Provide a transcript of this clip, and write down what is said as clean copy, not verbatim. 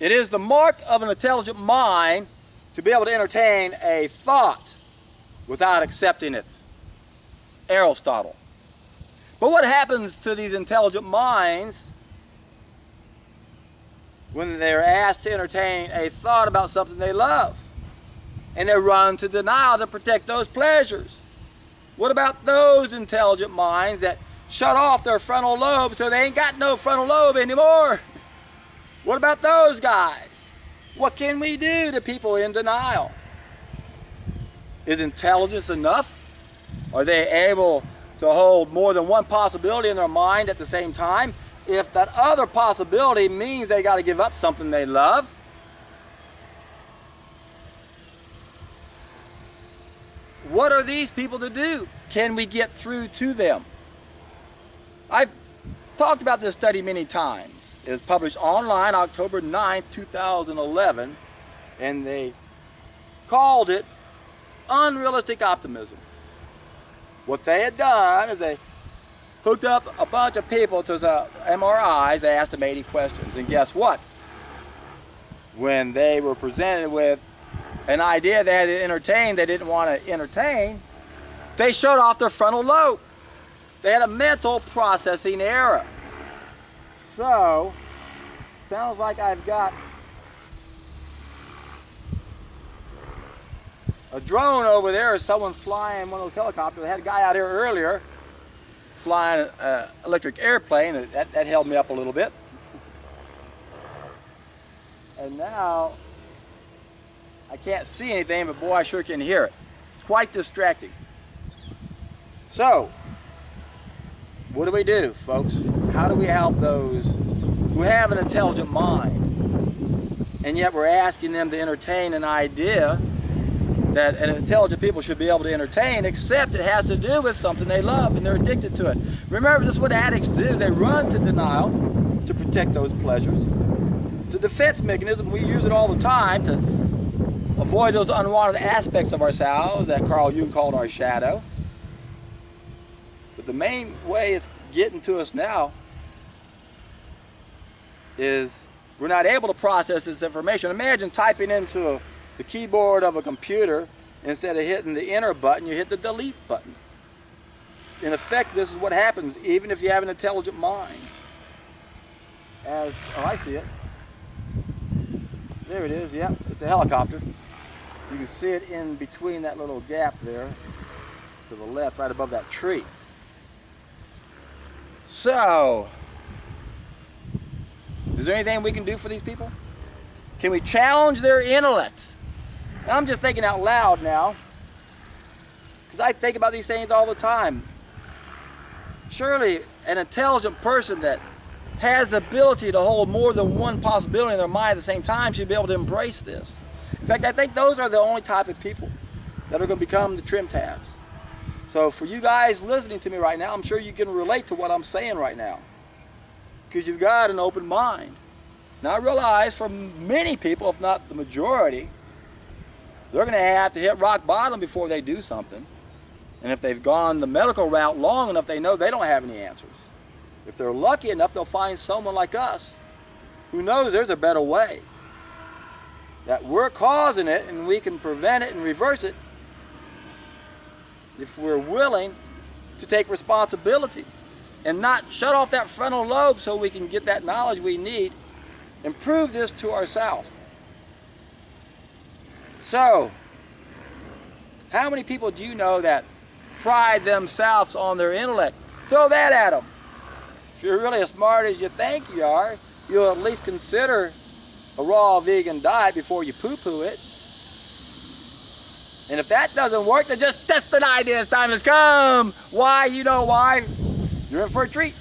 It is the mark of an intelligent mind to be able to entertain a thought without accepting it. Aristotle. But what happens to these intelligent minds when they're asked to entertain a thought about something they love? And they run to denial to protect those pleasures. What about those intelligent minds that shut off their frontal lobe so they ain't got no frontal lobe anymore? What about those guys? What can we do to people in denial? Is intelligence enough? Are they able to hold more than one possibility in their mind at the same time? If that other possibility means they got to give up something they love? What are these people to do? Can we get through to them? I've talked about this study many times. It was published online October 9th, 2011, and they called it Unrealistic Optimism. What they had done is they hooked up a bunch of people to MRIs. They asked them 80 questions, and guess what? When they were presented with an idea they had to entertain, they didn't want to entertain, they shut off their frontal lobe. They had a mental processing error. So, sounds like I've got a drone over there, or someone flying one of those helicopters. I had a guy out here earlier flying an electric airplane. That held me up a little bit. And now I can't see anything, but boy, I sure can hear it. It's quite distracting. So, what do we do, folks? How do we help those who have an intelligent mind, and yet we're asking them to entertain an idea that an intelligent people should be able to entertain, except it has to do with something they love and they're addicted to it? Remember, this is what addicts do. They run to denial to protect those pleasures. It's a defense mechanism. We use it all the time to avoid those unwanted aspects of ourselves that Carl Jung called our shadow. But the main way it's getting to us now is we're not able to process this information. Imagine typing into the keyboard of a computer, instead of hitting the enter button, you hit the delete button. In effect, this is what happens even if you have an intelligent mind. I see it. There it is, yep, it's a helicopter. You can see it in between that little gap there to the left, right above that tree. So, is there anything we can do for these people? Can we challenge their intellect? Now, I'm just thinking out loud now, because I think about these things all the time. Surely an intelligent person that has the ability to hold more than one possibility in their mind at the same time should be able to embrace this. In fact, I think those are the only type of people that are going to become the trim tabs. So for you guys listening to me right now, I'm sure you can relate to what I'm saying right now, because you've got an open mind. Now I realize for many people, if not the majority, they're going to have to hit rock bottom before they do something. And if they've gone the medical route long enough, they know they don't have any answers. If they're lucky enough, they'll find someone like us who knows there's a better way, that we're causing it and we can prevent it and reverse it if we're willing to take responsibility and not shut off that frontal lobe so we can get that knowledge we need and prove this to ourselves. So, how many people do you know that pride themselves on their intellect? Throw that at them. If you're really as smart as you think you are, you'll at least consider a raw vegan diet before you poo-poo it. And if that doesn't work, then just test an idea as time has come. Why? You know why. You're in for a treat.